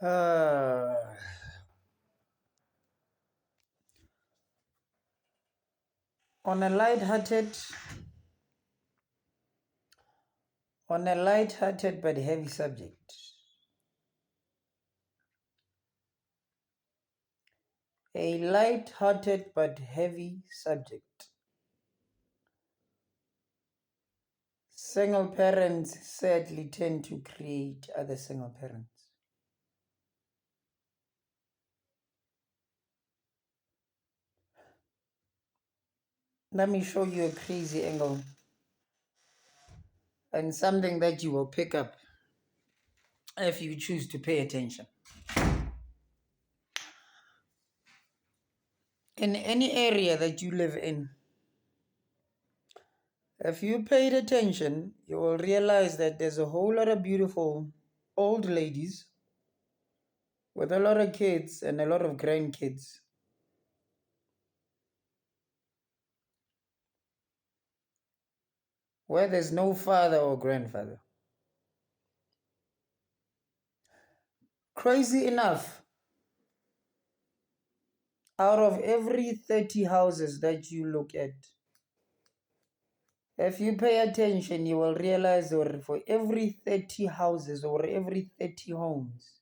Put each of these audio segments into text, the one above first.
Uh, on a light-hearted but heavy subject. A light-hearted but heavy subject. Single parents sadly tend to create other single parents. Let me show you a crazy angle and something that you will pick up if you choose to pay attention. In any area that you live in, if you paid attention, you will realize that there's a whole lot of beautiful old ladies with a lot of kids and a lot of grandkids. Where there's no father or grandfather. Crazy enough, out of every 30 houses that you look at, if you pay attention, you will realize that for every 30 houses or every 30 homes,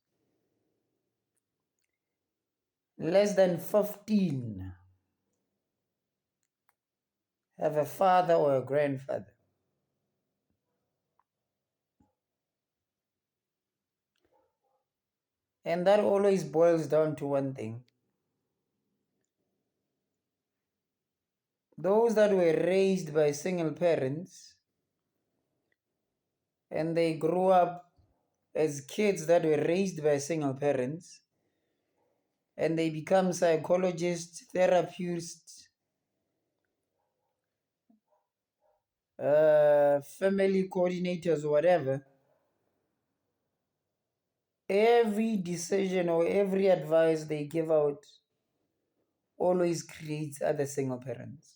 less than 15 have a father or a grandfather. And that always boils down to one thing. Those that were raised by single parents and they grew up as kids that were raised by single parents and they become psychologists, therapists, family coordinators, whatever, every decision or every advice they give out always creates other single parents.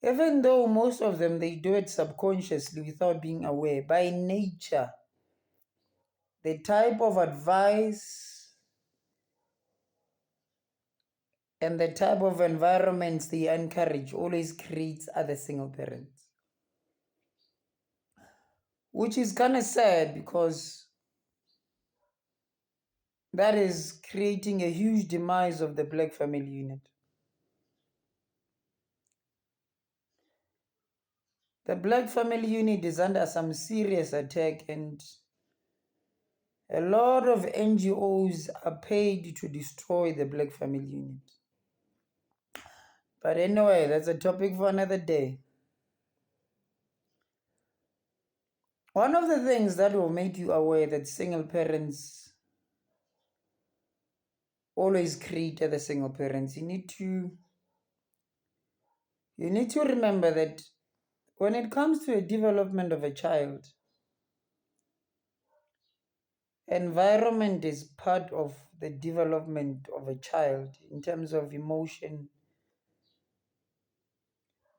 Even though most of them, they do it subconsciously without being aware, by nature, the type of advice and the type of environments they encourage always creates other single parents. Which is kind of sad because that is creating a huge demise of the Black family unit. The Black family unit is under some serious attack, and a lot of NGOs are paid to destroy the Black family unit. But anyway, that's a topic for another day. One of the things that will make you aware that single parents always create other single parents, you need to remember that when it comes to a development of a child, environment is part of the development of a child in terms of emotion,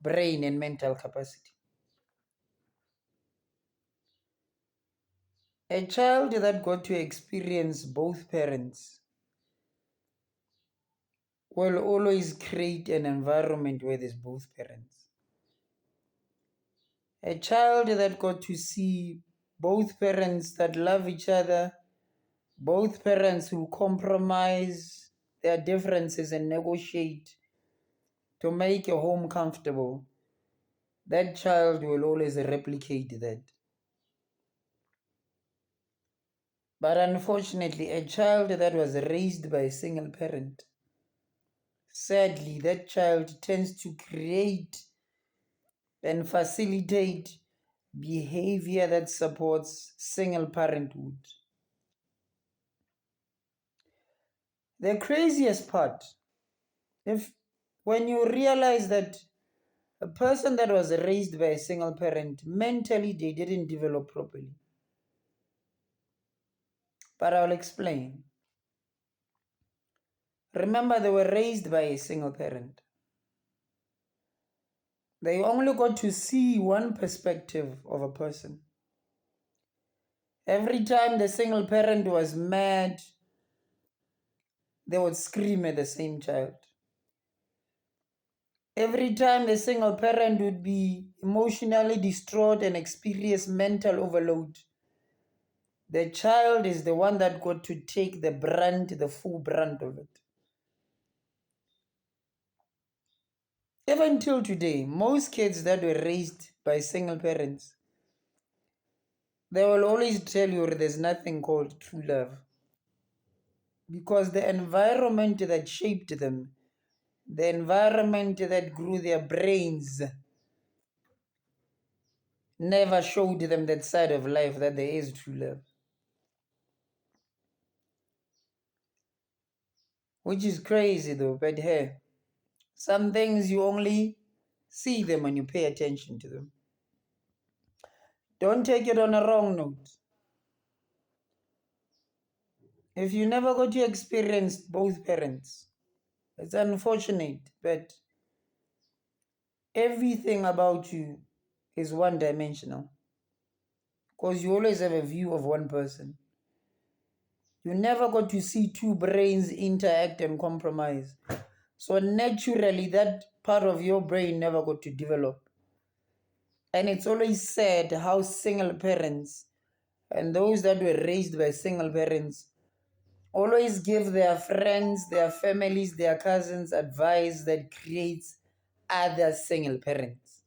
brain, and mental capacity. A child that got to experience both parents will always create an environment where there's both parents. A child that got to see both parents that love each other, both parents who compromise their differences and negotiate to make a home comfortable, that child will always replicate that. But unfortunately, a child that was raised by a single parent, sadly, that child tends to create and facilitate behavior that supports single parenthood. The craziest part, when you realize that a person that was raised by a single parent, mentally they didn't develop properly. But I'll explain. Remember, they were raised by a single parent. They only got to see one perspective of a person. Every time the single parent was mad, they would scream at the same child. Every time the single parent would be emotionally distraught and experience mental overload, the child is the one that got to take the full brunt of it. Even till today, most kids that were raised by single parents, they will always tell you there's nothing called true love. Because the environment that shaped them, the environment that grew their brains, never showed them that side of life that there is true love. Which is crazy though, but hey, some things you only see them when you pay attention to them. Don't take it on a wrong note. If you never got to experience both parents, it's unfortunate, but everything about you is one dimensional. Because you always have a view of one person. You never got to see two brains interact and compromise. So naturally, that part of your brain never got to develop. And it's always said how single parents and those that were raised by single parents always give their friends, their families, their cousins advice that creates other single parents.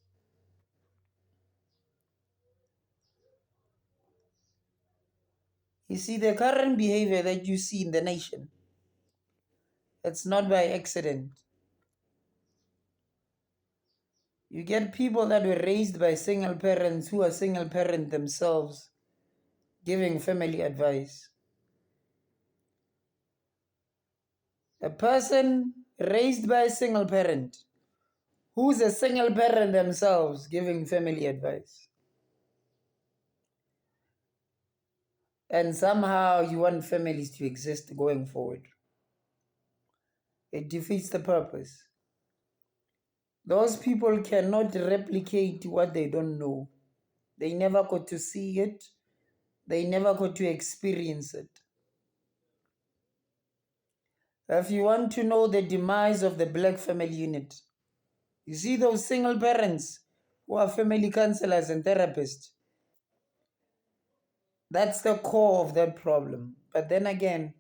You see, the current behavior that you see in the nation, it's not by accident. You get people that were raised by single parents who are single parent themselves giving family advice. A person raised by a single parent who's a single parent themselves giving family advice. And somehow you want families to exist going forward. It defeats the purpose. Those people cannot replicate what they don't know. They never got to see it. They never got to experience it. If you want to know the demise of the black family unit, you see those single parents who are family counselors and therapists. That's the core of that problem. But then again,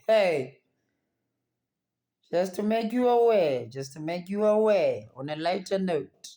hey, just to make you aware on a lighter note,